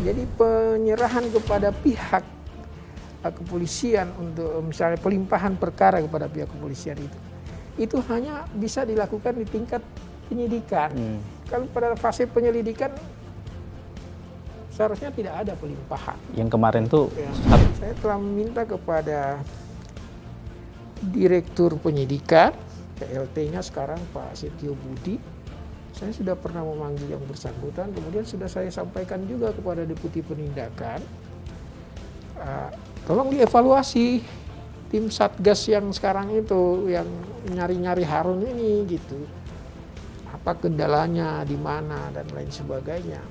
Jadi penyerahan kepada pihak kepolisian untuk misalnya pelimpahan perkara kepada pihak kepolisian itu hanya bisa dilakukan di tingkat penyidikan. Kalau pada fase penyelidikan seharusnya tidak ada pelimpahan. Yang kemarin tuh ya, saya telah meminta kepada Direktur Penyidikan, PLT-nya sekarang Pak Setio Budi. Saya sudah pernah memanggil yang bersangkutan, kemudian sudah saya sampaikan juga kepada Deputi Penindakan. Tolong dievaluasi tim Satgas yang sekarang itu, yang nyari-nyari Harun ini gitu. Apa kendalanya, di mana, dan lain sebagainya.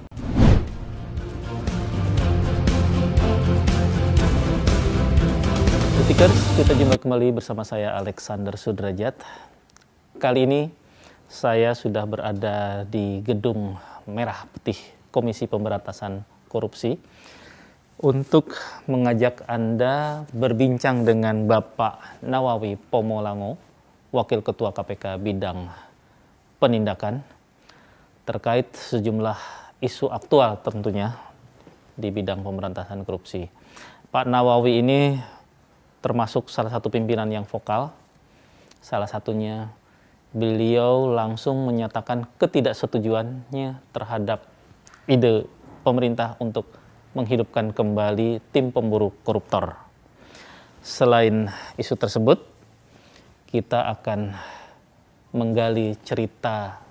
Detikers, kita jumpa kembali bersama saya Alexander Sudrajat. Kali ini saya sudah berada di Gedung Merah Putih Komisi Pemberantasan Korupsi untuk mengajak Anda berbincang dengan Bapak Nawawi Pomolango, Wakil Ketua KPK Bidang Penindakan, terkait sejumlah isu aktual tentunya di bidang pemberantasan korupsi. Pak Nawawi ini termasuk salah satu pimpinan yang vokal. Salah satunya beliau langsung menyatakan ketidaksetujuannya terhadap ide pemerintah untuk menghidupkan kembali tim pemburu koruptor. Selain isu tersebut, kita akan menggali cerita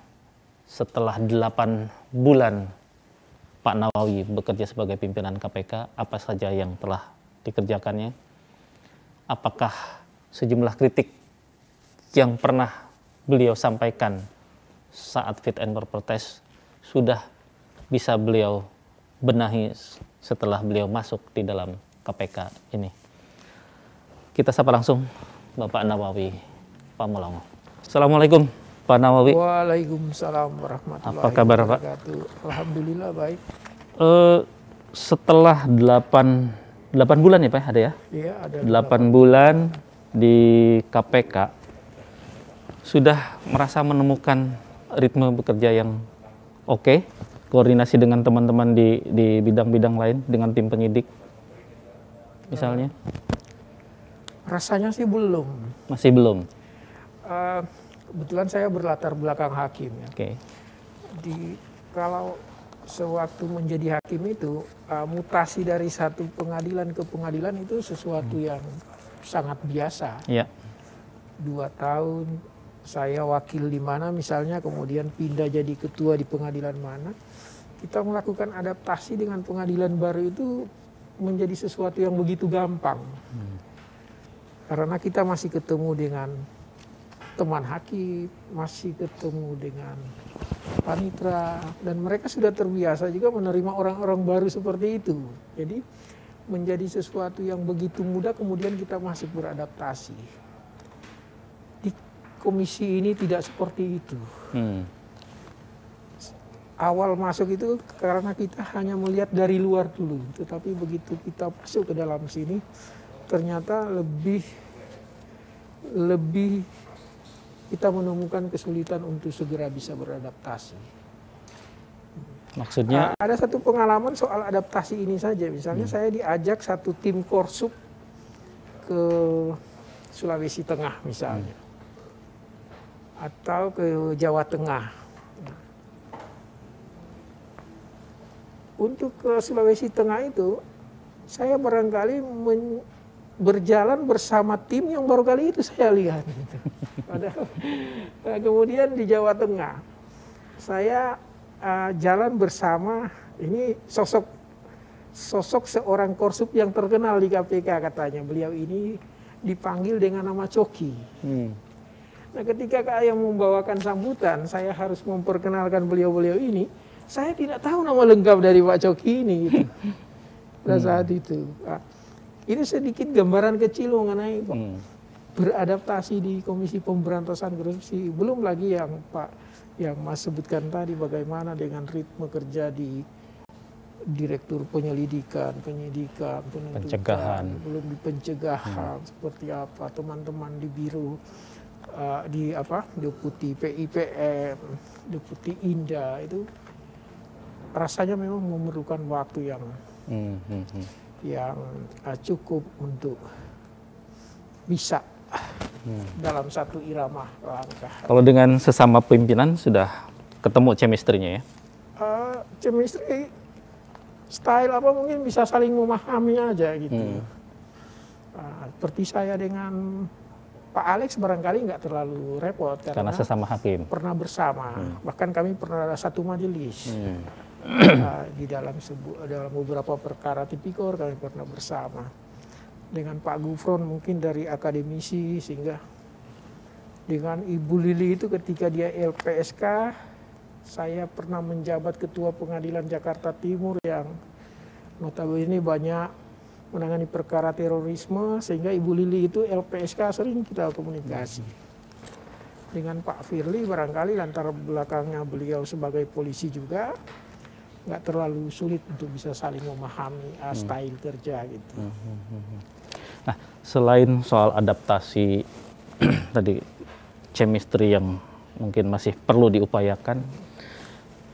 setelah 8 bulan Pak Nawawi bekerja sebagai pimpinan KPK, apa saja yang telah dikerjakannya, apakah sejumlah kritik yang pernah beliau sampaikan saat fit and proper test sudah bisa beliau benahi setelah beliau masuk di dalam KPK ini. Kita sapa langsung Bapak Nawawi Pomolango. Assalamualaikum Pak Nawawi. Waalaikumsalam warahmatullahi Apa kabar Pak? Alhamdulillah baik. Setelah 8 bulan ya Pak, ada ya? Iya, ada 8 bulan di KPK, sudah merasa menemukan ritme bekerja yang oke? Koordinasi dengan teman-teman di bidang-bidang lain, dengan tim penyidik misalnya? Rasanya sih belum. Masih belum? Kebetulan saya berlatar belakang hakim ya. Oke. Kalau sewaktu menjadi hakim itu, mutasi dari satu pengadilan ke pengadilan itu sesuatu yang sangat biasa. Iya. 2 tahun saya wakil di mana misalnya, kemudian pindah jadi ketua di pengadilan mana. Kita melakukan adaptasi dengan pengadilan baru itu menjadi sesuatu yang begitu gampang. Karena kita masih ketemu dengan teman hakim, masih ketemu dengan panitra, dan mereka sudah terbiasa juga menerima orang-orang baru seperti itu. Jadi menjadi sesuatu yang begitu mudah, kemudian kita masih beradaptasi. Di komisi ini tidak seperti itu. Awal masuk itu karena kita hanya melihat dari luar dulu, tetapi begitu kita masuk ke dalam sini, ternyata lebih kita menemukan kesulitan untuk segera bisa beradaptasi. Maksudnya? Ada satu pengalaman soal adaptasi ini saja. Misalnya saya diajak satu tim Korsup ke Sulawesi Tengah misalnya. Atau ke Jawa Tengah. Untuk ke Sulawesi Tengah itu, saya barangkali berjalan bersama tim yang baru kali itu saya lihat. Padahal kemudian di Jawa Tengah, saya jalan bersama ini sosok seorang Korsup yang terkenal di KPK katanya. Beliau ini dipanggil dengan nama Coki. Nah, ketika yang membawakan sambutan, saya harus memperkenalkan beliau-beliau ini. Saya tidak tahu nama lengkap dari Pak Coki ini. Gitu. Pada saat itu. Nah, ini sedikit gambaran kecil mengenai beradaptasi di Komisi Pemberantasan Korupsi. Belum lagi yang Pak yang Mas sebutkan tadi, bagaimana dengan ritme kerja di Direktur Penyelidikan, Penyidikan, Pencegahan. Belum di pencegahan seperti apa, teman-teman di biro Deputi PIPM, Deputi Inda itu rasanya memang memerlukan waktu yang cukup untuk bisa dalam satu irama langkah. Kalau dengan sesama pimpinan sudah ketemu chemistry-nya ya? Chemistry, style apa mungkin bisa saling memahami aja gitu. Seperti saya dengan Pak Alex barangkali nggak terlalu repot Karena sesama hakim. Pernah bersama, bahkan kami pernah ada satu majelis. Di dalam beberapa perkara tipikor kami pernah bersama. Dengan Pak Gufron mungkin dari akademisi, sehingga dengan Ibu Lili itu ketika dia LPSK, saya pernah menjabat Ketua Pengadilan Jakarta Timur yang notabene banyak menangani perkara terorisme, sehingga Ibu Lili itu LPSK sering kita komunikasi. Dengan Pak Firly barangkali lantar belakangnya beliau sebagai polisi juga, nggak terlalu sulit untuk bisa saling memahami style kerja gitu. Nah, selain soal adaptasi tadi chemistry yang mungkin masih perlu diupayakan,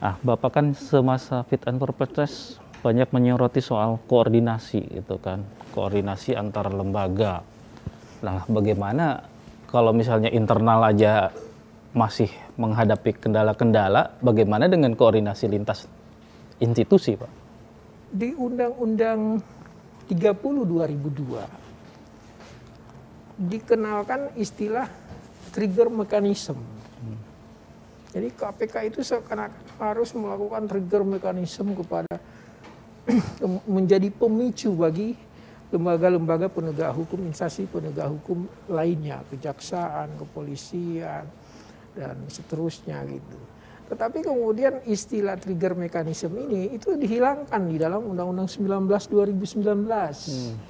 Bapak kan semasa fit and proper test banyak menyoroti soal koordinasi gitu kan, koordinasi antar lembaga. Nah, bagaimana kalau misalnya internal aja masih menghadapi kendala-kendala, bagaimana dengan koordinasi lintas institusi, Pak? Di Undang-Undang 30 2002 dikenalkan istilah trigger mechanism. Jadi KPK itu seakan-akan harus melakukan trigger mechanism kepada menjadi pemicu bagi lembaga-lembaga penegak hukum, instansi penegak hukum lainnya, kejaksaan, kepolisian, dan seterusnya gitu. Tetapi kemudian istilah trigger mechanism ini itu dihilangkan di dalam Undang-Undang 19 2019.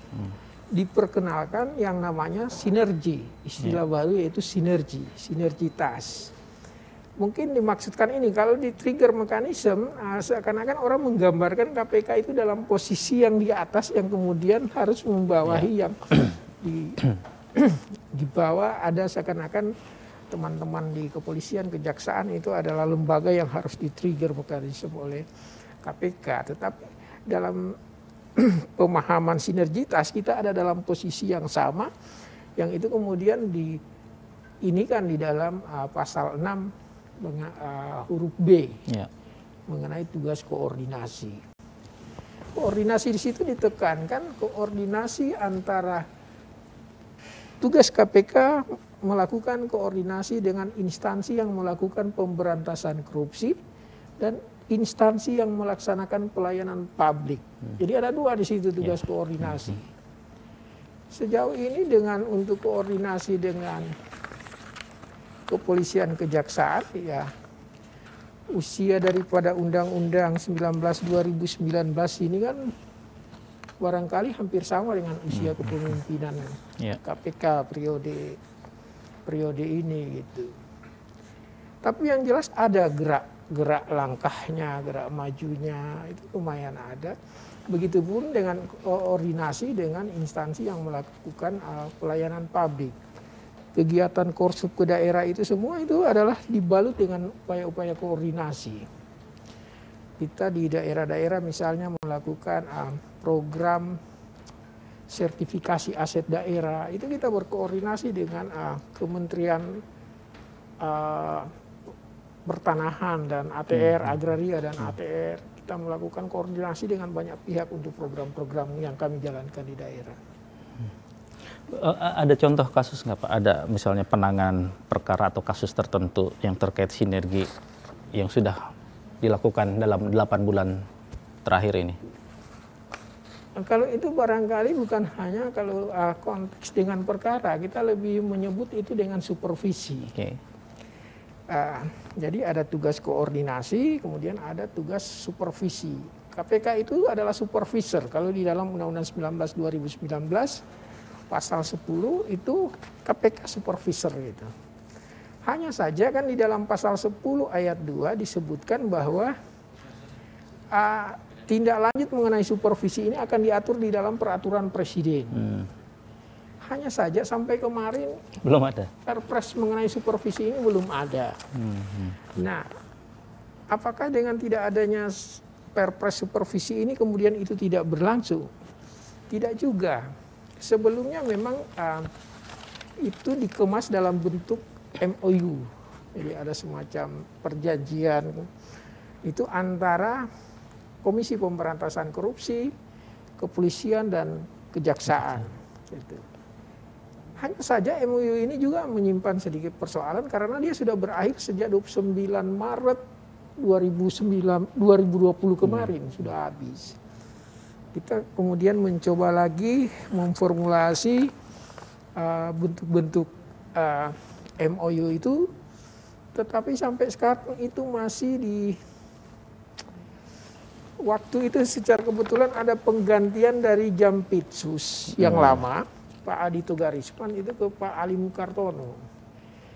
Diperkenalkan yang namanya sinergi, istilah baru yaitu sinergi, sinergitas. Mungkin dimaksudkan ini, kalau di trigger mechanism seakan-akan orang menggambarkan KPK itu dalam posisi yang di atas yang kemudian harus membawahi yang di bawah ada seakan-akan teman-teman di kepolisian, kejaksaan itu adalah lembaga yang harus di-trigger mekanisme oleh KPK. Tetapi dalam pemahaman sinergitas kita ada dalam posisi yang sama, yang itu kemudian ini kan di dalam pasal 6 huruf B mengenai tugas koordinasi. Koordinasi di situ ditekankan koordinasi antara tugas KPK melakukan koordinasi dengan instansi yang melakukan pemberantasan korupsi dan instansi yang melaksanakan pelayanan publik. Jadi ada dua di situ tugas koordinasi. Sejauh ini untuk koordinasi dengan kepolisian, kejaksaan, ya usia daripada Undang-Undang 19 2019 ini kan barangkali hampir sama dengan usia kepemimpinan KPK periode ini gitu. Tapi yang jelas ada gerak langkahnya, gerak majunya itu lumayan ada. Begitupun dengan koordinasi dengan instansi yang melakukan pelayanan publik. Kegiatan korsup ke daerah itu semua itu adalah dibalut dengan upaya-upaya koordinasi. Kita di daerah-daerah misalnya melakukan program sertifikasi aset daerah, itu kita berkoordinasi dengan Kementerian Pertanahan dan ATR, Agraria dan ATR. Kita melakukan koordinasi dengan banyak pihak untuk program-program yang kami jalankan di daerah. Ada contoh kasus nggak Pak? Ada misalnya penanganan perkara atau kasus tertentu yang terkait sinergi yang sudah dilakukan dalam 8 bulan terakhir ini? Kalau itu barangkali bukan hanya kalau konteks dengan perkara, kita lebih menyebut itu dengan supervisi. Jadi ada tugas koordinasi, kemudian ada tugas supervisi. KPK itu adalah supervisor. Kalau di dalam Undang-Undang 19 2019 pasal 10 itu KPK supervisor gitu. Hanya saja kan di dalam pasal 10 ayat 2 disebutkan bahwa tindak lanjut mengenai supervisi ini akan diatur di dalam peraturan presiden. Hanya saja sampai kemarin belum ada. Perpres mengenai supervisi ini belum ada. Nah, apakah dengan tidak adanya Perpres supervisi ini kemudian itu tidak berlangsung? Tidak juga. Sebelumnya memang itu dikemas dalam bentuk MOU. Jadi ada semacam perjanjian itu antara Komisi Pemberantasan Korupsi, Kepolisian, dan Kejaksaan. Gitu. Hanya saja MOU ini juga menyimpan sedikit persoalan karena dia sudah berakhir sejak 29 Maret 2020 kemarin, sudah habis. Kita kemudian mencoba lagi memformulasi bentuk-bentuk MOU itu, tetapi sampai sekarang itu masih di waktu itu secara kebetulan ada penggantian dari Jampitsus yang lama, Pak Adi Togarisman itu ke Pak Ali Mukartono.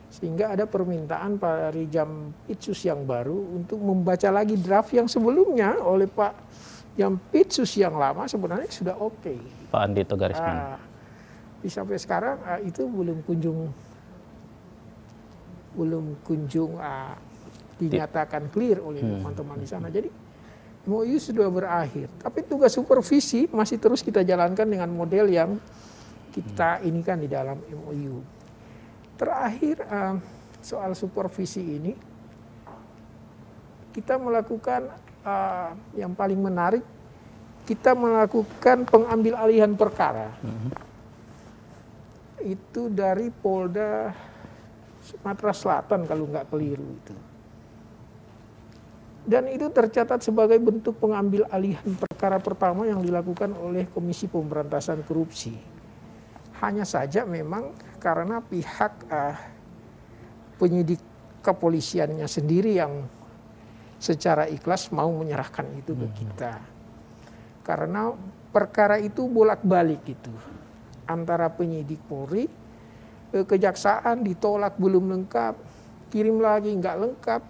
Sehingga ada permintaan dari Jampitsus yang baru untuk membaca lagi draft yang sebelumnya oleh Pak Jampitsus yang lama sebenarnya sudah oke. Pak Andi Togarisman. Sampai sekarang itu belum kunjung dinyatakan clear oleh teman-teman di sana. Jadi MOU sudah berakhir. Tapi tugas supervisi masih terus kita jalankan dengan model yang kita inikan di dalam MOU. Terakhir soal supervisi ini, kita melakukan yang paling menarik, kita melakukan pengambil alihan perkara. Itu dari Polda Sumatera Selatan kalau nggak keliru itu. Dan itu tercatat sebagai bentuk pengambil alihan perkara pertama yang dilakukan oleh Komisi Pemberantasan Korupsi. Hanya saja memang karena pihak penyidik kepolisiannya sendiri yang secara ikhlas mau menyerahkan itu ke kita. Karena perkara itu bolak-balik gitu. Antara penyidik Polri, kejaksaan ditolak belum lengkap, kirim lagi nggak lengkap,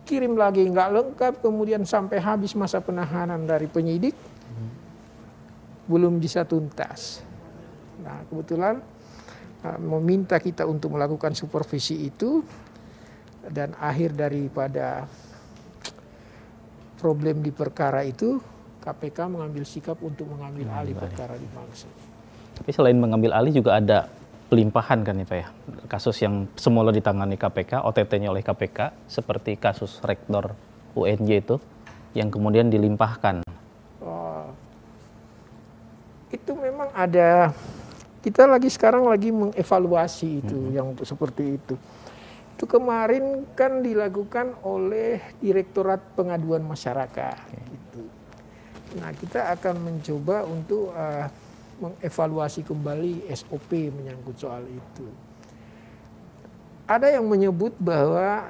kirim lagi nggak lengkap, kemudian sampai habis masa penahanan dari penyidik, belum bisa tuntas. Nah, kebetulan meminta kita untuk melakukan supervisi itu, dan akhir daripada problem di perkara itu, KPK mengambil sikap untuk mengambil alih perkara dimaksud. Tapi selain mengambil alih juga ada pelimpahan kan ya Pak ya? Kasus yang semula ditangani KPK, OTT-nya oleh KPK, seperti kasus Rektor UNJ itu, yang kemudian dilimpahkan. Itu memang ada, kita sekarang lagi mengevaluasi itu, yang seperti itu. Itu kemarin kan dilakukan oleh Direktorat Pengaduan Masyarakat. Gitu. Nah, kita akan mencoba untuk mengevaluasi kembali SOP menyangkut soal itu. Ada yang menyebut bahwa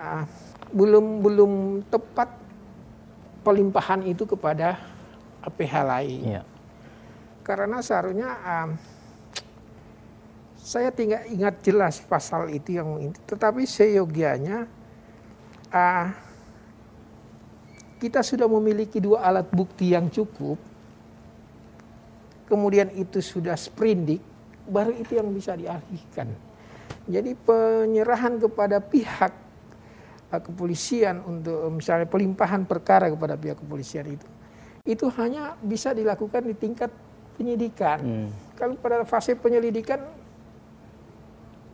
belum tepat pelimpahan itu kepada pihak lain. Ya. Karena seharusnya saya tidak ingat jelas pasal itu yang ini, tetapi seyogianya kita sudah memiliki 2 alat bukti yang cukup, kemudian itu sudah sprindik, baru itu yang bisa dialihkan. Jadi penyerahan kepada pihak kepolisian untuk misalnya pelimpahan perkara kepada pihak kepolisian itu hanya bisa dilakukan di tingkat penyidikan. Kalau pada fase penyelidikan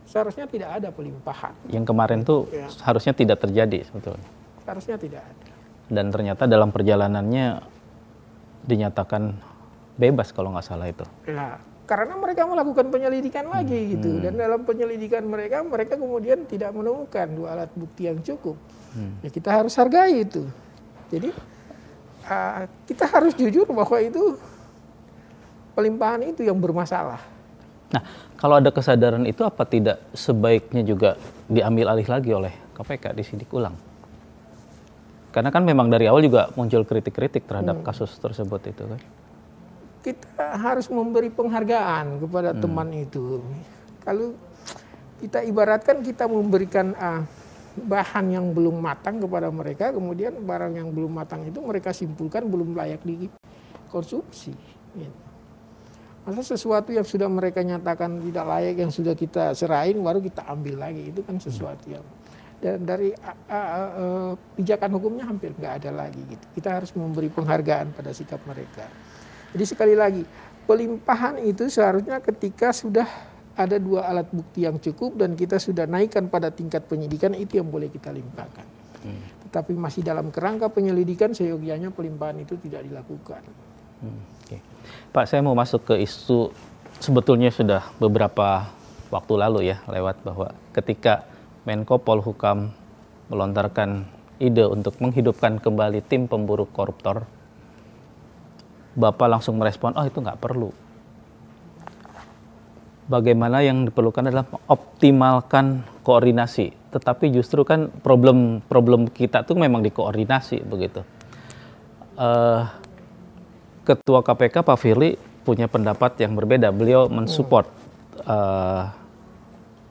seharusnya tidak ada pelimpahan. Yang kemarin tuh harusnya tidak terjadi sebetulnya. Harusnya tidak ada. Dan ternyata dalam perjalanannya dinyatakan bebas kalau nggak salah itu. Nah, karena mereka melakukan penyelidikan lagi gitu, dan dalam penyelidikan mereka kemudian tidak menemukan 2 alat bukti yang cukup. Ya kita harus hargai itu. Jadi kita harus jujur bahwa itu pelimpahan itu yang bermasalah. Nah, kalau ada kesadaran itu, apa tidak sebaiknya juga diambil alih lagi oleh KPK, disidik ulang? Karena kan memang dari awal juga muncul kritik-kritik terhadap kasus tersebut itu kan. Kita harus memberi penghargaan kepada teman itu. Kalau kita ibaratkan kita memberikan bahan yang belum matang kepada mereka, kemudian barang yang belum matang itu mereka simpulkan belum layak dikonsumsi. Gitu. Masa sesuatu yang sudah mereka nyatakan tidak layak, yang sudah kita serahin, baru kita ambil lagi, itu kan sesuatu yang... Dan dari pijakan hukumnya hampir nggak ada lagi gitu. Kita harus memberi penghargaan pada sikap mereka. Jadi sekali lagi, pelimpahan itu seharusnya ketika sudah ada 2 alat bukti yang cukup dan kita sudah naikkan pada tingkat penyidikan, itu yang boleh kita limpahkan. Tetapi masih dalam kerangka penyelidikan, seyogianya pelimpahan itu tidak dilakukan. Oke. Pak, saya mau masuk ke isu sebetulnya sudah beberapa waktu lalu ya lewat, bahwa ketika Menko Polhukam melontarkan ide untuk menghidupkan kembali tim pemburu koruptor, Bapak langsung merespon, oh itu nggak perlu. Bagaimana yang diperlukan adalah optimalkan koordinasi. Tetapi justru kan problem kita tuh memang di koordinasi begitu. Ketua KPK Pak Firly punya pendapat yang berbeda. Beliau mensupport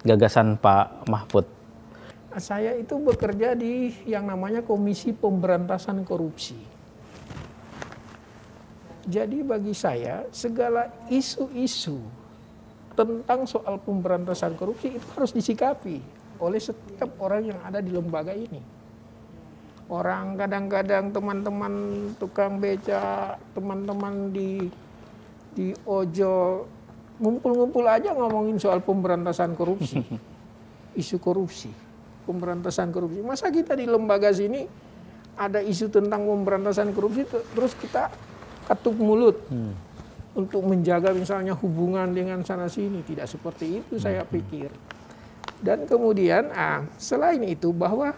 gagasan Pak Mahfud. Saya itu bekerja di yang namanya Komisi Pemberantasan Korupsi. Jadi bagi saya segala isu-isu tentang soal pemberantasan korupsi itu harus disikapi oleh setiap orang yang ada di lembaga ini. Orang kadang-kadang teman-teman tukang beca, teman-teman di ojol ngumpul-ngumpul aja ngomongin soal pemberantasan korupsi. Isu korupsi, pemberantasan korupsi. Masa kita di lembaga sini ada isu tentang pemberantasan korupsi terus kita katup mulut untuk menjaga misalnya hubungan dengan sana sini? Tidak seperti itu saya pikir. Dan kemudian selain itu bahwa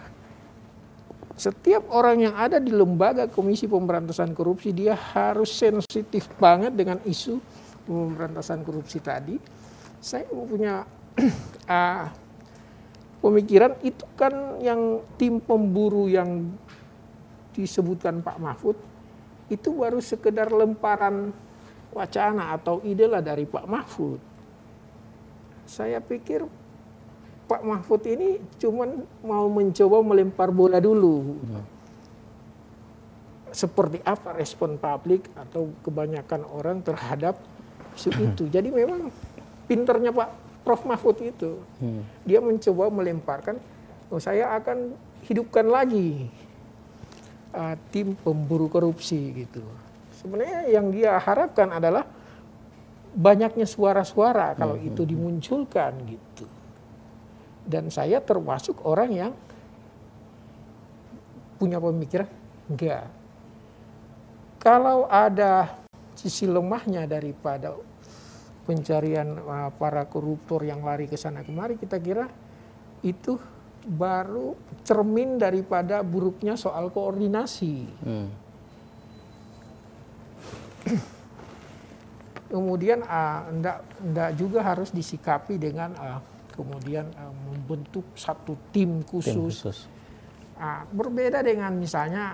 setiap orang yang ada di lembaga Komisi Pemberantasan Korupsi dia harus sensitif banget dengan isu pemberantasan korupsi tadi. Saya punya pemikiran itu kan yang tim pemburu yang disebutkan Pak Mahfud itu baru sekedar lemparan wacana atau ide lah dari Pak Mahfud. Saya pikir Pak Mahfud ini cuman mau mencoba melempar bola dulu. Seperti apa respon publik atau kebanyakan orang terhadap isu itu. Jadi memang pinternya Pak Prof Mahfud itu. Dia mencoba melemparkan, saya akan hidupkan lagi tim pemburu korupsi gitu. Sebenarnya yang dia harapkan adalah banyaknya suara-suara kalau itu dimunculkan gitu. Dan saya termasuk orang yang punya pemikiran enggak. Kalau ada sisi lemahnya daripada pencarian para koruptor yang lari ke sana kemari, kita kira itu baru cermin daripada buruknya soal koordinasi. Kemudian enggak juga harus disikapi dengan kemudian membentuk satu tim khusus. Berbeda dengan misalnya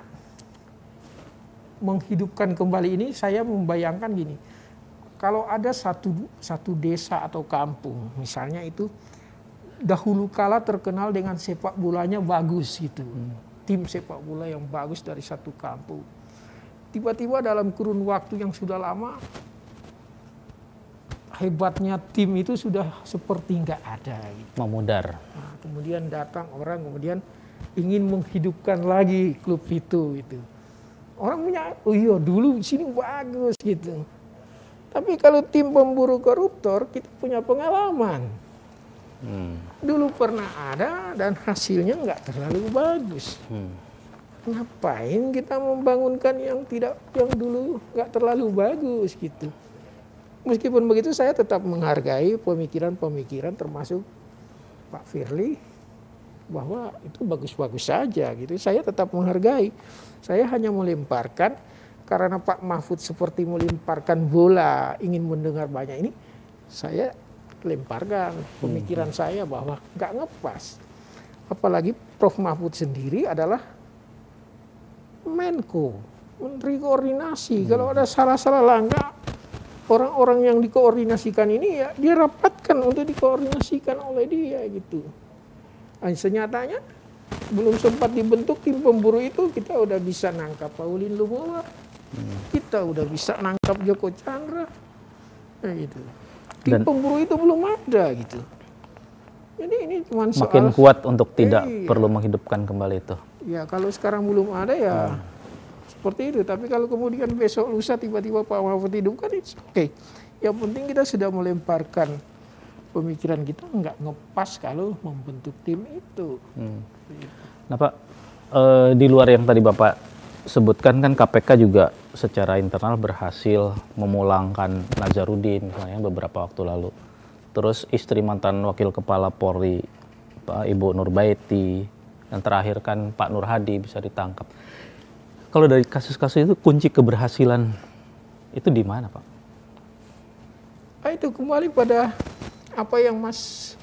menghidupkan kembali ini, saya membayangkan gini, kalau ada satu desa atau kampung, misalnya itu dahulu kala terkenal dengan sepak bolanya bagus gitu, tim sepak bola yang bagus dari satu kampung, tiba-tiba dalam kurun waktu yang sudah lama, hebatnya tim itu sudah seperti nggak ada gitu. Memudar. Nah, kemudian datang orang kemudian ingin menghidupkan lagi klub itu gitu. Orang punya, oh iya dulu di sini bagus gitu. Tapi kalau tim pemburu koruptor kita punya pengalaman. Dulu pernah ada dan hasilnya nggak terlalu bagus. Ngapain kita membangunkan yang dulu nggak terlalu bagus gitu. Meskipun begitu saya tetap menghargai pemikiran-pemikiran termasuk Pak Firly bahwa itu bagus-bagus saja gitu. Saya tetap menghargai. Saya hanya melemparkan karena Pak Mahfud seperti melemparkan bola ingin mendengar banyak ini. Saya lemparkan pemikiran saya bahwa nggak ngepas. Apalagi Prof Mahfud sendiri adalah Menko, Menteri Koordinasi. Kalau ada salah-salah langkah, orang-orang yang dikoordinasikan ini ya dia rapatkan untuk dikoordinasikan oleh dia gitu. Senyatanya belum sempat dibentuk tim pemburu itu kita udah bisa nangkap Pauline Lumowa, kita udah bisa nangkap Joko Chandra, gitu. Tim pemburu itu belum ada gitu. Jadi ini cuma makin soal kuat untuk tidak iya. perlu menghidupkan kembali itu. Ya kalau sekarang belum ada ya seperti itu. Tapi kalau kemudian besok lusa tiba-tiba Pak Mahfud hidupkan, it's okay. Yang penting kita sudah melemparkan pemikiran kita nggak ngepas kalau membentuk tim itu. Nah Pak, di luar yang tadi Bapak sebutkan kan KPK juga secara internal berhasil memulangkan Nazarudin misalnya beberapa waktu lalu. Terus istri mantan Wakil Kepala Polri, Pak Ibu Nurbaiti, yang terakhir kan Pak Nur Hadi bisa ditangkap. Kalau dari kasus-kasus itu kunci keberhasilan itu di mana Pak? Itu kembali pada apa yang Mas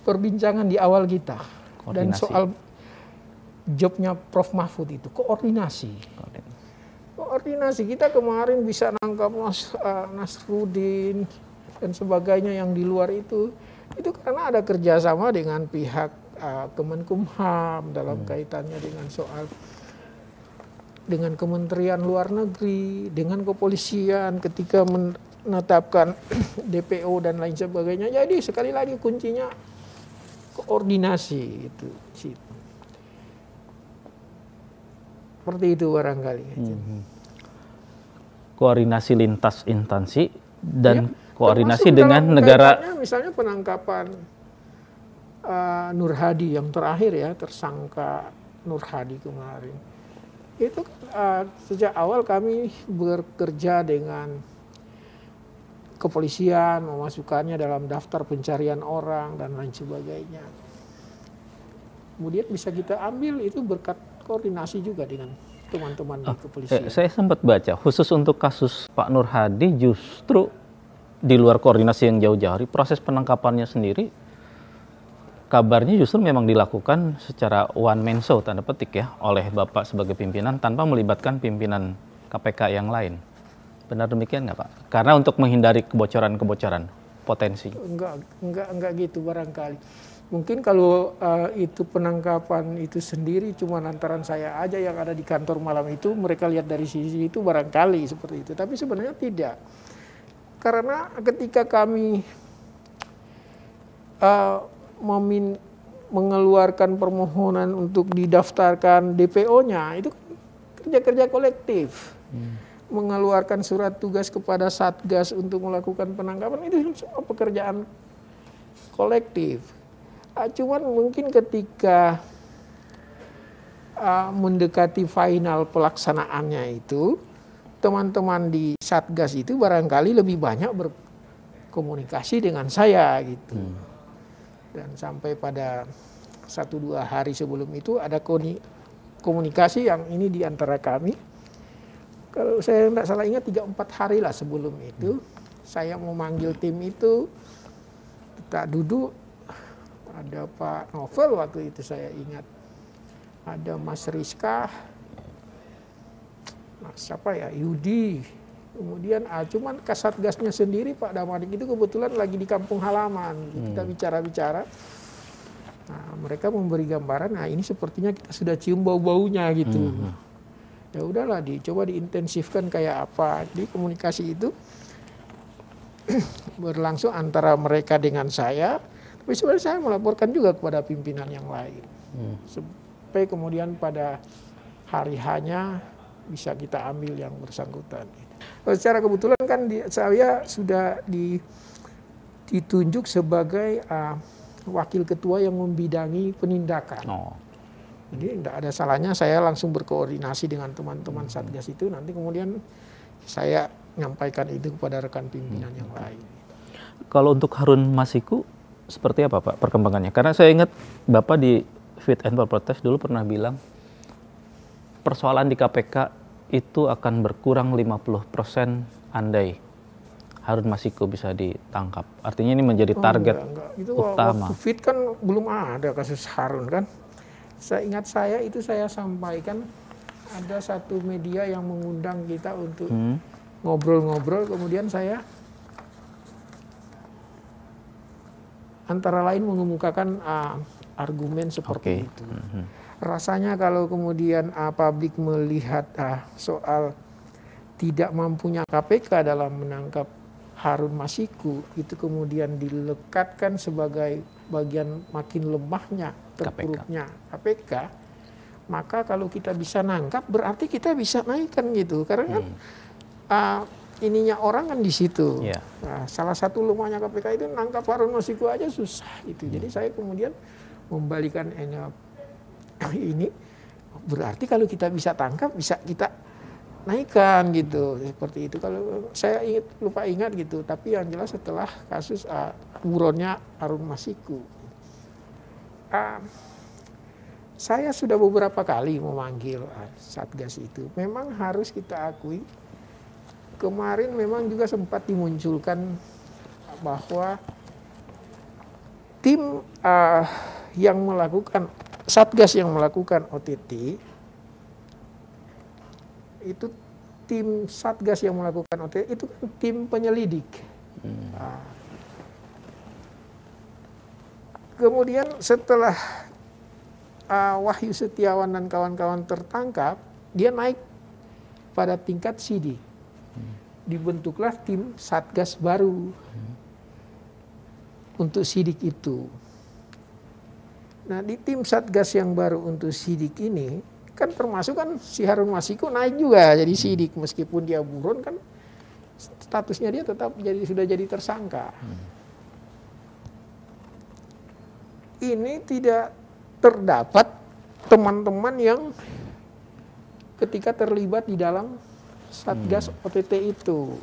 perbincangan di awal kita. Dan Koordinasi. soal jobnya Prof. Mahfud itu koordinasi. Koordinasi kita kemarin bisa nangkap Mas Nasrudin dan sebagainya yang di luar itu karena ada kerjasama dengan pihak Kemenkumham dalam kaitannya dengan soal dengan Kementerian Luar Negeri, dengan kepolisian ketika menetapkan DPO dan lain sebagainya. Jadi sekali lagi kuncinya koordinasi itu. Seperti itu barangkali. Koordinasi lintas instansi dan koordinasi termasuk dengan dalam negara. kaitannya misalnya penangkapan Nur Hadi yang terakhir ya, tersangka Nur Hadi kemarin. Itu sejak awal kami bekerja dengan kepolisian, memasukkannya dalam daftar pencarian orang dan lain sebagainya. Kemudian bisa kita ambil itu berkat koordinasi juga dengan teman-teman di kepolisian. Saya sempat baca, khusus untuk kasus Pak Nur Hadi justru di luar koordinasi yang jauh-jauh, proses penangkapannya sendiri kabarnya justru memang dilakukan secara one man show tanda petik ya oleh Bapak sebagai pimpinan tanpa melibatkan pimpinan KPK yang lain. Benar demikian nggak Pak? Karena untuk menghindari kebocoran-kebocoran potensi. Enggak gitu barangkali. Mungkin kalau itu penangkapan itu sendiri cuma lantaran saya aja yang ada di kantor malam itu, mereka lihat dari sisi itu barangkali seperti itu. Tapi sebenarnya tidak. Karena ketika kami mengeluarkan permohonan untuk didaftarkan DPO-nya, itu kerja-kerja kolektif. Mengeluarkan surat tugas kepada Satgas untuk melakukan penangkapan, itu semua pekerjaan kolektif. Cuman mungkin ketika mendekati final pelaksanaannya itu, teman-teman di Satgas itu barangkali lebih banyak berkomunikasi dengan saya gitu. Dan sampai pada 1-2 hari sebelum itu ada komunikasi yang ini di antara kami. Kalau saya tidak salah ingat 3-4 hari lah sebelum itu, saya mau manggil tim itu, kita duduk. Ada Pak Novel waktu itu saya ingat, ada Mas Rizka, Mas siapa ya, Yudi, kemudian cuman Kasatgasnya sendiri Pak Damadik itu kebetulan lagi di kampung halaman, kita bicara-bicara, nah, mereka memberi gambaran, nah ini sepertinya kita sudah cium bau-baunya gitu, ya udahlah dicoba diintensifkan kayak apa, di komunikasi itu berlangsung antara mereka dengan saya. Tapi sebenarnya saya melaporkan juga kepada pimpinan yang lain. Sampai kemudian pada hari hanya bisa kita ambil yang bersangkutan. Secara kebetulan kan saya sudah ditunjuk sebagai wakil ketua yang membidangi penindakan. Jadi tidak ada salahnya saya langsung berkoordinasi dengan teman-teman Satgas itu. Nanti kemudian saya menyampaikan itu kepada rekan pimpinan yang lain. Kalau untuk Harun Masiku, seperti apa Pak perkembangannya? Karena saya ingat Bapak di Fit and Proper Test dulu pernah bilang persoalan di KPK itu akan berkurang 50% andai Harun Masiku bisa ditangkap. Artinya ini menjadi target Itu utama. waktu Fit kan belum ada kasus Harun kan. Saya ingat saya sampaikan ada satu media yang mengundang kita untuk ngobrol-ngobrol, kemudian saya antara lain mengemukakan argumen seperti itu. Rasanya kalau kemudian publik melihat soal tidak mampunya KPK dalam menangkap Harun Masiku, itu kemudian dilekatkan sebagai bagian makin lemahnya, terpuruknya KPK, maka kalau kita bisa nangkap berarti kita bisa naikkan gitu. Karena kan ininya orang kan di situ. Nah, salah satu lemahnya KPK itu nangkap Harun Masiku aja susah gitu. Jadi saya kemudian membalikan ini, berarti kalau kita bisa tangkap bisa kita naikkan gitu, seperti itu. Kalau saya lupa ingat gitu, tapi yang jelas setelah kasus buronnya Harun Masiku, saya sudah beberapa kali memanggil Satgas itu. Memang harus kita akui, kemarin memang juga sempat dimunculkan bahwa tim yang melakukan, Satgas yang melakukan OTT, itu tim Satgas yang melakukan OTT, itu kan tim penyelidik. Kemudian setelah Wahyu Setiawan dan kawan-kawan tertangkap, dia naik pada tingkat sidik. Dibentuklah tim Satgas baru untuk sidik itu. Nah, di tim Satgas yang baru untuk sidik ini, kan termasuk kan si Harun Masiku naik juga jadi sidik, meskipun dia buron kan statusnya dia tetap sudah jadi tersangka. Ini tidak terdapat teman-teman yang ketika terlibat di dalam Satgas OTT itu.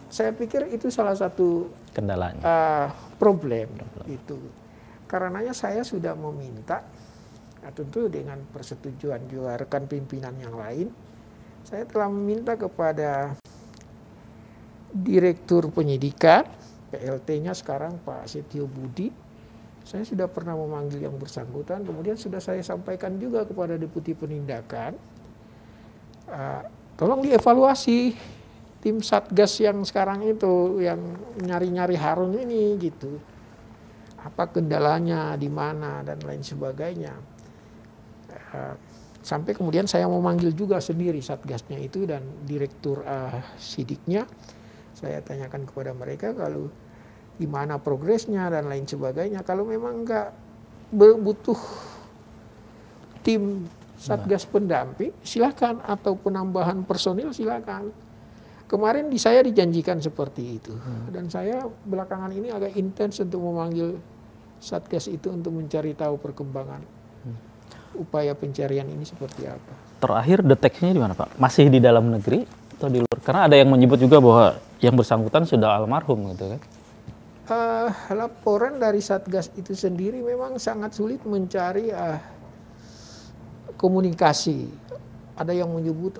Saya pikir itu salah satu kendalanya, problem itu. Karenanya saya sudah meminta, tentu dengan persetujuan juga rekan pimpinan yang lain, saya telah meminta kepada Direktur Penyidikan, PLT-nya sekarang Pak Setio Budi. Saya sudah pernah memanggil yang bersangkutan, kemudian sudah saya sampaikan juga kepada Deputi Penindakan, tolong dievaluasi tim Satgas yang sekarang itu, yang nyari-nyari Harun ini gitu. Apa kendalanya, di mana, dan lain sebagainya. Sampai kemudian saya memanggil juga sendiri Satgasnya itu dan Direktur Sidiknya. Saya tanyakan kepada mereka kalau gimana progresnya dan lain sebagainya. Kalau memang nggak butuh tim Satgas pendamping, silakan, atau penambahan personil silakan. Kemarin saya dijanjikan seperti itu, dan saya belakangan ini agak intens untuk memanggil Satgas itu untuk mencari tahu perkembangan upaya pencarian ini seperti apa. Terakhir deteksinya di mana, Pak? Masih di dalam negeri atau di luar? Karena ada yang menyebut juga bahwa yang bersangkutan sudah almarhum gitu kan. Laporan dari Satgas itu sendiri memang sangat sulit mencari komunikasi. Ada yang menyebut,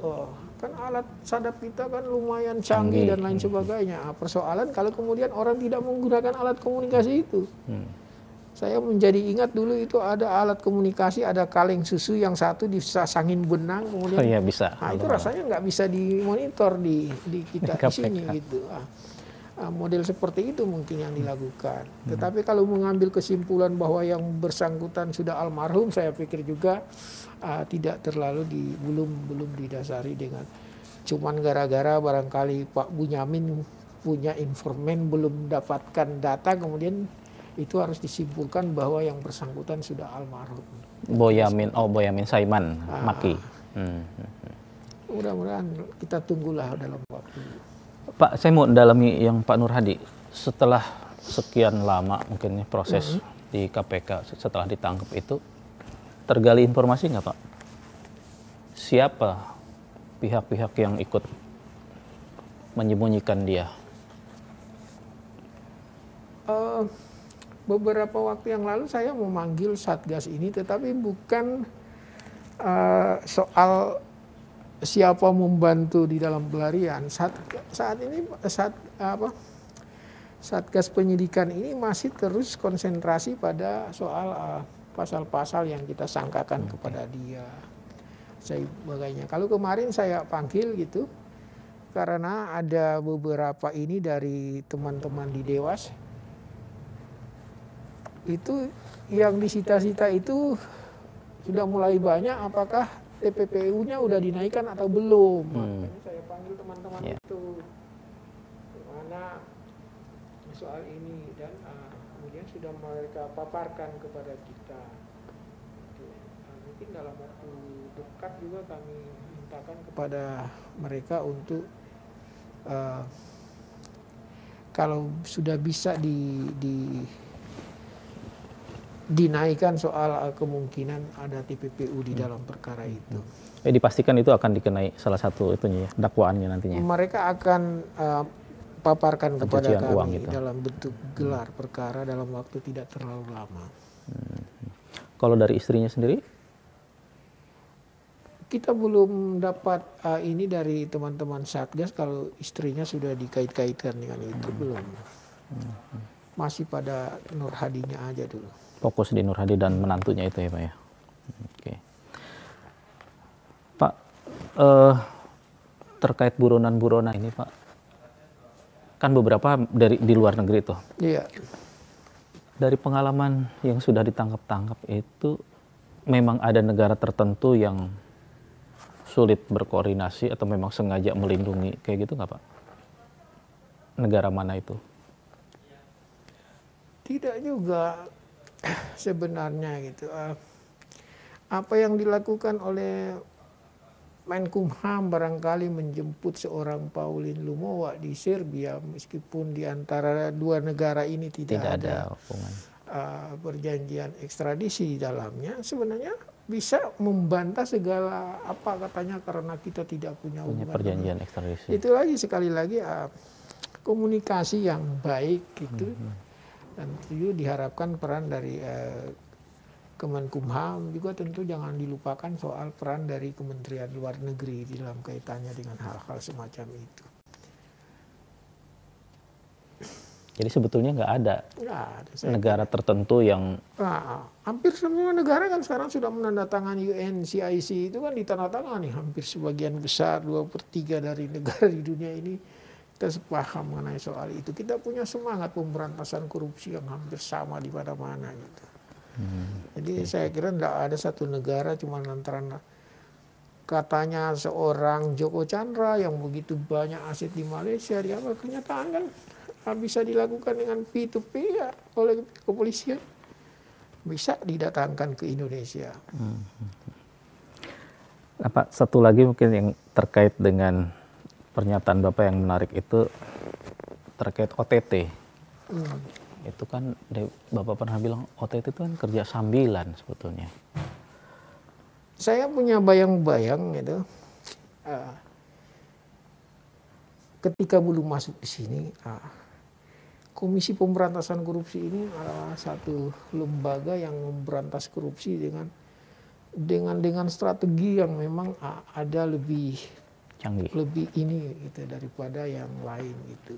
kan alat sadap kita kan lumayan canggih dan lain sebagainya. Persoalan kalau kemudian orang tidak menggunakan alat komunikasi itu. Saya menjadi ingat dulu itu ada alat komunikasi, ada kaleng susu yang satu disasangin benang, kemudian bisa. Nah, itu rasanya nggak bisa dimonitor di kita di sini gitu. Model seperti itu mungkin yang dilakukan. Tetapi kalau mengambil kesimpulan bahwa yang bersangkutan sudah almarhum, saya pikir juga tidak terlalu belum didasari dengan cuman gara-gara barangkali Pak Bunyamin punya informan belum dapatkan data, kemudian itu harus disimpulkan bahwa yang bersangkutan sudah almarhum. Boyamin Saiman Maki. Mudah-mudahan kita tunggulah dalam waktu. Pak, saya mau dalami yang Pak Nur Hadi. Setelah sekian lama mungkin proses di KPK setelah ditangkap itu, tergali informasi nggak, Pak? Siapa pihak-pihak yang ikut menyembunyikan dia? Beberapa waktu yang lalu saya memanggil Satgas ini, tetapi bukan soal siapa membantu di dalam pelarian. Saat ini Satgas penyidikan ini masih terus konsentrasi pada soal pasal-pasal yang kita sangkakan kepada dia, sebagainya. Kalau kemarin saya panggil gitu, karena ada beberapa ini dari teman-teman di Dewas, itu yang disita-sita itu sudah mulai banyak, apakah TPPU-nya udah dinaikkan atau belum. Makanya saya panggil teman-teman itu. Dimana soal ini dan kemudian sudah mereka paparkan kepada kita. Mungkin dalam waktu dekat juga kami mintakan kepada mereka untuk kalau sudah bisa dinaikkan soal kemungkinan ada TPPU di dalam perkara itu. Dipastikan itu akan dikenai salah satu itunya ya, dakwaannya nantinya. Mereka akan paparkan kepada Pencucian uang kami gitu. dalam bentuk gelar perkara dalam waktu tidak terlalu lama. Kalau dari istrinya sendiri? Kita belum dapat ini dari teman-teman Satgas kalau istrinya sudah dikait-kaitkan dengan itu, belum. Masih pada Nur Hadinya aja dulu. Fokus di Nur Hadi dan menantunya itu ya Pak ya. Oke. Pak, terkait buronan-buronan ini Pak, kan beberapa di luar negeri tuh. Iya. Dari pengalaman yang sudah ditangkap-tangkap itu memang ada negara tertentu yang sulit berkoordinasi atau memang sengaja melindungi kayak gitu nggak Pak? Negara mana itu? Tidak juga sebenarnya gitu. Apa yang dilakukan oleh Menkumham barangkali menjemput seorang Pauline Lumowa di Serbia meskipun di antara dua negara ini tidak ada hubungan. Perjanjian ekstradisi di dalamnya, sebenarnya bisa membantah segala apa katanya karena kita tidak punya hubungan perjanjian ekstradisi. Itu lagi sekali lagi komunikasi yang baik gitu. Dan itu diharapkan peran dari Kemenkumham juga tentu jangan dilupakan soal peran dari Kementerian Luar Negeri di dalam kaitannya dengan hal-hal semacam itu. Jadi sebetulnya nggak ada negara tertentu yang... hampir semua negara kan sekarang sudah menandatangani UNCIC, itu kan ditandatangani hampir sebagian besar 2/3 dari negara di dunia ini. Kita sepaham mengenai soal itu. Kita punya semangat pemberantasan korupsi yang hampir sama di mana-mana gitu. Jadi saya kira tidak ada satu negara cuma antara katanya seorang Joko Chandra yang begitu banyak aset di Malaysia, dia kenyataan kan bisa dilakukan dengan P2P ya, oleh kepolisian bisa didatangkan ke Indonesia. Pak, satu lagi mungkin yang terkait dengan pernyataan Bapak yang menarik itu terkait OTT. Itu kan Bapak pernah bilang OTT itu kan kerja sambilan sebetulnya. Saya punya bayang-bayang gitu. Ketika belum masuk di sini, Komisi Pemberantasan Korupsi ini adalah satu lembaga yang memberantas korupsi dengan strategi yang memang ada lebih canggih, lebih ini gitu daripada yang lain gitu.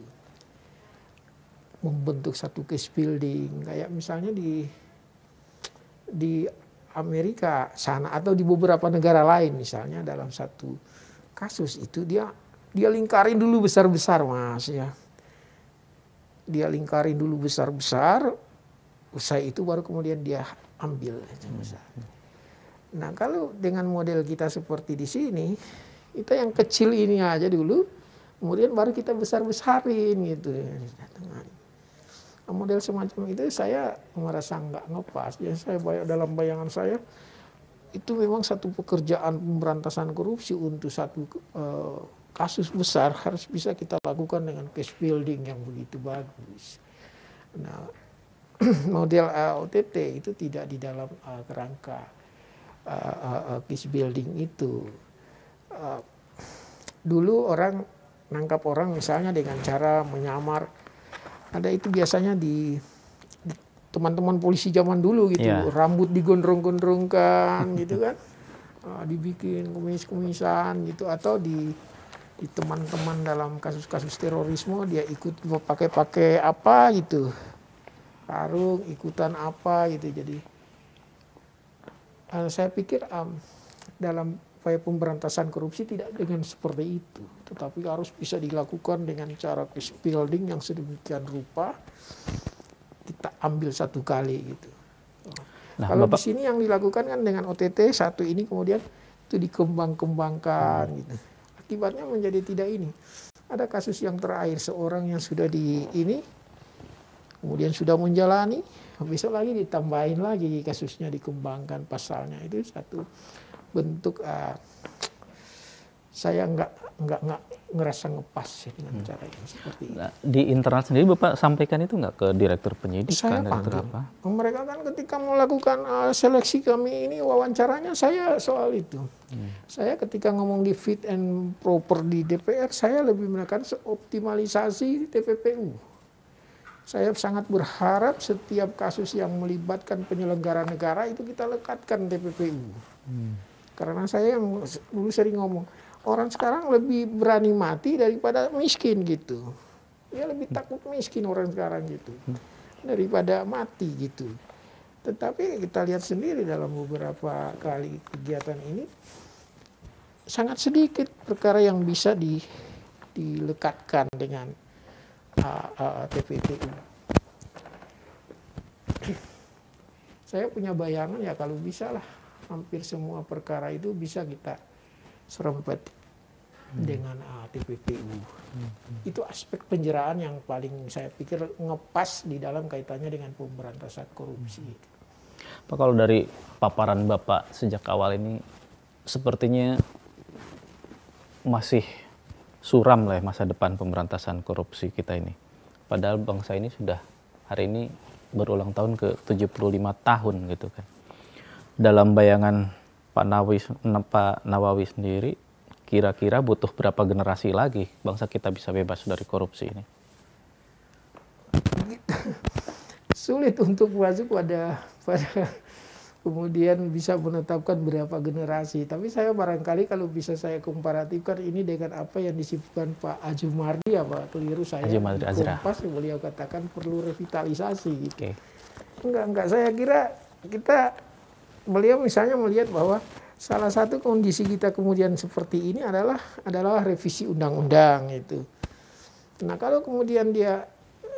Membentuk satu case building kayak misalnya di Amerika sana atau di beberapa negara lain misalnya dalam satu kasus itu dia lingkarin dulu besar-besar Mas ya. Dia lingkarin dulu besar-besar, usai itu baru kemudian dia ambil itu besar. Nah, kalau dengan model kita seperti di sini, kita yang kecil ini aja dulu, kemudian baru kita besar-besarin gitu. Nah, model semacam itu saya merasa nggak ngepas. Ya, saya dalam bayangan saya itu memang satu pekerjaan pemberantasan korupsi untuk satu kasus besar harus bisa kita lakukan dengan case building yang begitu bagus. Nah, model OTT itu tidak di dalam kerangka case building itu. Dulu orang nangkap orang misalnya dengan cara menyamar, ada itu biasanya di teman-teman polisi zaman dulu gitu, rambut digondrong-gondrongkan gitu kan, dibikin kumis-kumisan gitu, atau di teman-teman dalam kasus-kasus terorisme dia ikut pakai apa gitu, karung ikutan apa gitu. Jadi saya pikir dalam upaya pemberantasan korupsi tidak dengan seperti itu, tetapi harus bisa dilakukan dengan cara case building yang sedemikian rupa kita ambil satu kali gitu. Nah, kalau di sini yang dilakukan kan dengan OTT satu ini kemudian itu dikembang-kembangkan gitu. Akibatnya menjadi tidak ini. Ada kasus yang terakhir seorang yang sudah kemudian sudah menjalani, besok lagi ditambahin lagi kasusnya, dikembangkan pasalnya. Itu satu bentuk saya nggak ngerasa ngepas ya dengan cara yang seperti ini. Nah, di internal sendiri Bapak sampaikan itu nggak ke direktur penyidikan? Saya direktur panggil. apa? Mereka kan ketika melakukan seleksi kami ini, wawancaranya saya soal itu. Saya ketika ngomong di fit and proper di DPR, saya lebih menekan optimalisasi TPPU. Saya sangat berharap setiap kasus yang melibatkan penyelenggara negara itu kita lekatkan TPPU. Karena saya yang dulu sering ngomong, orang sekarang lebih berani mati daripada miskin gitu. Dia lebih takut miskin orang sekarang gitu, daripada mati gitu. Tetapi kita lihat sendiri dalam beberapa kali kegiatan ini, sangat sedikit perkara yang bisa dilekatkan dengan TPPU. Saya punya bayangan ya kalau bisa lah, hampir semua perkara itu bisa kita serempet dengan TPPU. Itu aspek penjeraan yang paling saya pikir ngepas di dalam kaitannya dengan pemberantasan korupsi. Pak, kalau dari paparan Bapak sejak awal ini, sepertinya masih suram lah ya masa depan pemberantasan korupsi kita ini. Padahal bangsa ini sudah hari ini berulang tahun ke 75 tahun gitu kan. Dalam bayangan Pak Nawawi sendiri, kira-kira butuh berapa generasi lagi bangsa kita bisa bebas dari korupsi ini? Sulit untuk masuk pada kemudian bisa menetapkan berapa generasi. Tapi saya barangkali kalau bisa saya komparatifkan ini dengan apa yang disebutkan Pak Ajumardi, apa keliru saya di Kompas, beliau katakan perlu revitalisasi. Gitu. Enggak. Saya kira beliau misalnya melihat bahwa salah satu kondisi kita kemudian seperti ini adalah revisi undang-undang itu. Nah kalau kemudian dia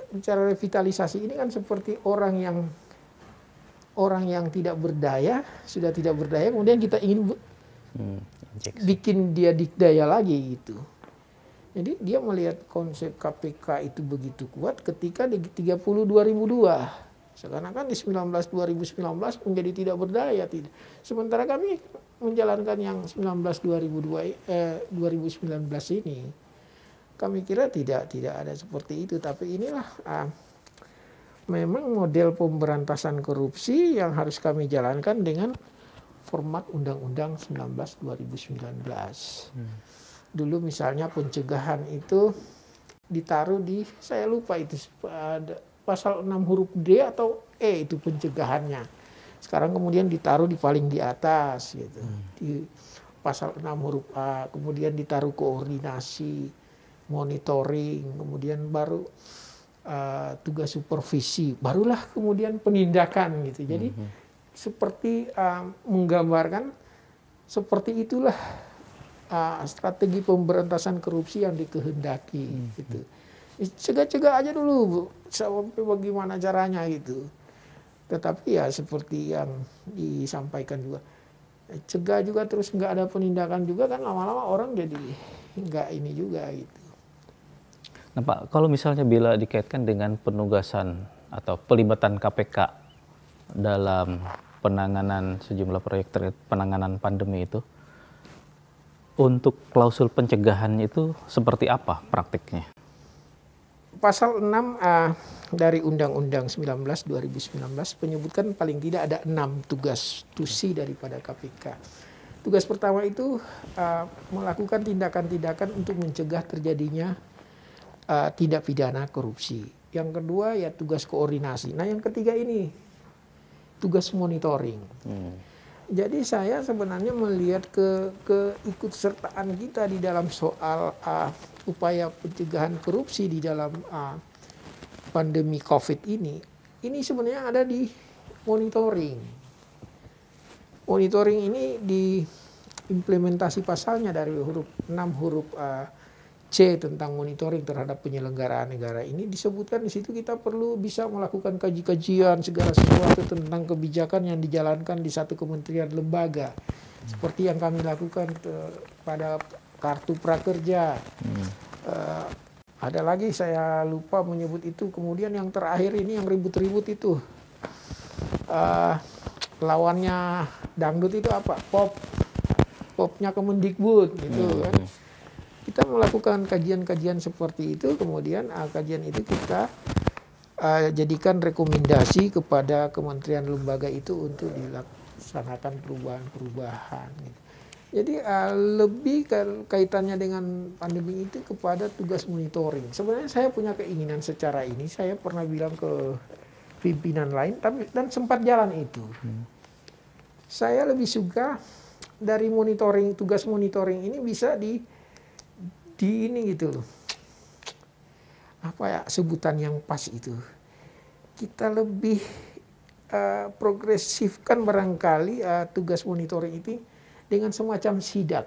bicara revitalisasi ini kan seperti orang yang tidak berdaya, sudah tidak berdaya, kemudian kita ingin bikin dia dikdaya lagi gitu. Jadi dia melihat konsep KPK itu begitu kuat ketika di 30 2002. Seakan-akan di 2019 menjadi tidak berdaya. Sementara kami menjalankan yang 2019 ini, kami kira tidak ada seperti itu. Tapi inilah memang model pemberantasan korupsi yang harus kami jalankan dengan format Undang-Undang 19 2019. Dulu misalnya pencegahan itu ditaruh di, saya lupa itu pasal 6 huruf D atau E itu pencegahannya. Sekarang kemudian ditaruh di paling di atas gitu. Di pasal 6 huruf A, kemudian ditaruh koordinasi, monitoring, kemudian baru tugas supervisi, barulah kemudian penindakan gitu. Jadi seperti menggambarkan seperti itulah strategi pemberantasan korupsi yang dikehendaki gitu. Cegah-cegah aja dulu Bu, sampai bagaimana caranya gitu. Tetapi ya seperti yang disampaikan juga, cegah juga terus nggak ada penindakan juga kan lama-lama orang jadi nggak ini juga gitu. Nah Pak, kalau misalnya bila dikaitkan dengan penugasan atau pelibatan KPK dalam penanganan sejumlah proyek penanganan pandemi itu, untuk klausul pencegahan itu seperti apa praktiknya? Pasal 6 dari Undang-Undang 19 2019 menyebutkan paling tidak ada 6 tugas tusi daripada KPK. Tugas pertama itu melakukan tindakan-tindakan untuk mencegah terjadinya tindak pidana korupsi. Yang kedua ya tugas koordinasi. Nah yang ketiga ini tugas monitoring. Jadi saya sebenarnya melihat keikutsertaan kita di dalam soal upaya pencegahan korupsi di dalam pandemi COVID ini sebenarnya ada di monitoring. Monitoring ini diimplementasi pasalnya dari huruf 6 huruf C tentang monitoring terhadap penyelenggaraan negara ini disebutkan di situ kita perlu bisa melakukan kajian segala sesuatu tentang kebijakan yang dijalankan di satu kementerian lembaga seperti yang kami lakukan pada kartu prakerja, Ada lagi saya lupa menyebut itu. Kemudian yang terakhir ini yang ribut-ribut itu. Lawannya dangdut itu apa? Popnya Kemendikbud gitu kan. Kita melakukan kajian-kajian seperti itu, kemudian kajian itu kita jadikan rekomendasi kepada kementerian lembaga itu untuk dilaksanakan perubahan-perubahan. Gitu. Jadi lebih kaitannya dengan pandemi itu kepada tugas monitoring. Sebenarnya saya punya keinginan secara ini, saya pernah bilang ke pimpinan lain, dan sempat jalan itu. Saya lebih suka dari monitoring, tugas monitoring ini bisa di ini gitu loh. Apa ya sebutan yang pas itu? Kita lebih progresifkan barangkali tugas monitoring itu dengan semacam sidak.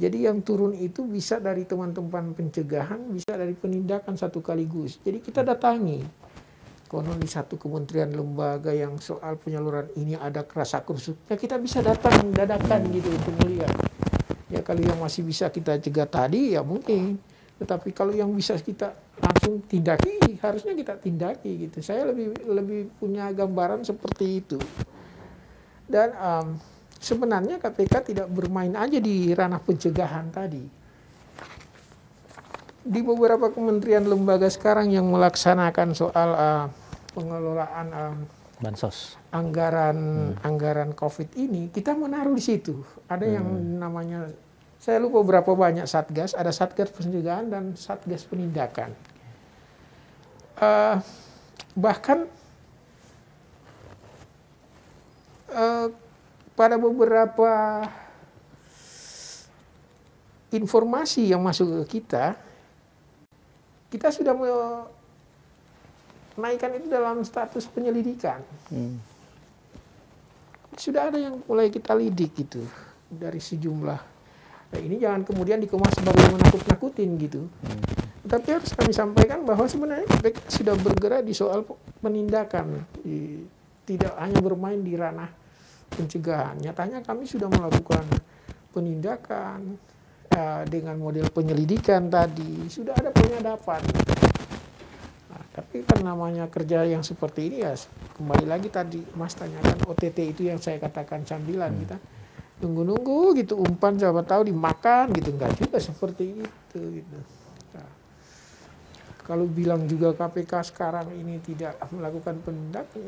Jadi yang turun itu bisa dari teman-teman pencegahan, bisa dari penindakan satu kaligus. Jadi kita datangi. Konon di satu kementerian lembaga yang soal penyaluran ini ada kerasa kerusuknya, kita bisa datang dadakan gitu untuk melihat. Ya kalau yang masih bisa kita cegah tadi ya mungkin. Tetapi kalau yang bisa kita langsung tindaki, harusnya kita tindaki gitu. Saya lebih punya gambaran seperti itu. Dan sebenarnya KPK tidak bermain aja di ranah pencegahan tadi. Di beberapa kementerian lembaga sekarang yang melaksanakan soal pengelolaan bansos, anggaran COVID ini, kita menaruh di situ. Ada yang namanya, saya lupa berapa banyak satgas, ada satgas pencegahan dan satgas penindakan. Bahkan pada beberapa informasi yang masuk ke kita sudah menaikkan itu dalam status penyelidikan. Sudah ada yang mulai kita lidik gitu dari sejumlah. Nah, ini jangan kemudian dikemas sebagai menakut-nakutin gitu. Tapi harus kami sampaikan bahwa sebenarnya KPK sudah bergerak di soal penindakan, tidak hanya bermain di ranah pencegahan. Nyatanya kami sudah melakukan penindakan dengan model penyelidikan tadi, sudah ada penyadapan. Nah, tapi kan namanya kerja yang seperti ini ya kembali lagi tadi Mas tanyakan OTT itu yang saya katakan sambilan kita nunggu-nunggu gitu, umpan siapa tahu dimakan gitu, enggak juga seperti itu gitu. Nah, kalau bilang juga KPK sekarang ini tidak melakukan penindakan,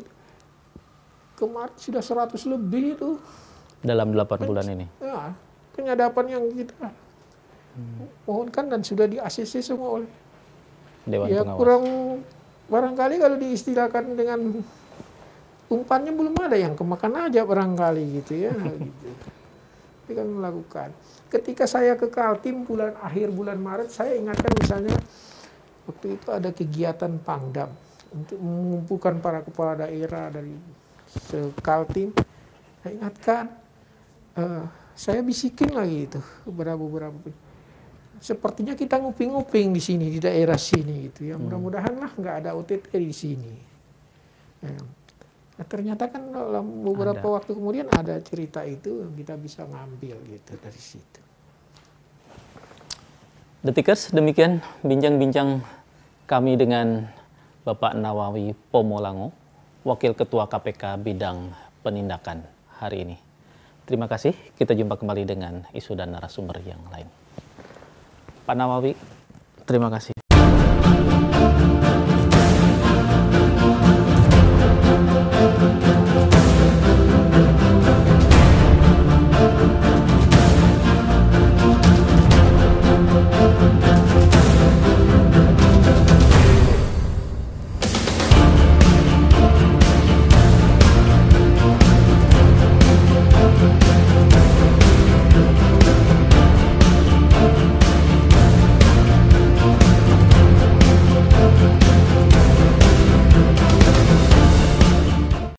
kemarin sudah 100 lebih itu dalam 8 bulan ini. Ya, penyadapan yang kita mohonkan dan sudah di-ACC semua oleh Dewan ya Pengawas. kurang barangkali kalau diistilahkan dengan umpannya belum ada yang kemakan aja barangkali gitu ya. Gitu. Tapi kan melakukan. Ketika saya ke Kaltim akhir bulan Maret, saya ingatkan misalnya waktu itu ada kegiatan Pangdam untuk mengumpulkan para kepala daerah dari Kaltim. Saya ingatkan, saya bisikin lagi itu beberapa. Sepertinya kita nguping-nguping di sini di daerah sini gitu ya. Mudah-mudahan lah nggak ada OTT di sini. Ya. Nah, ternyata kan dalam beberapa waktu kemudian ada cerita itu kita bisa ngambil gitu dari situ. Detikers, demikian bincang-bincang kami dengan Bapak Nawawi Pomolango, Wakil Ketua KPK bidang penindakan hari ini. Terima kasih, kita jumpa kembali dengan isu dan narasumber yang lain. Pak Nawawi, terima kasih.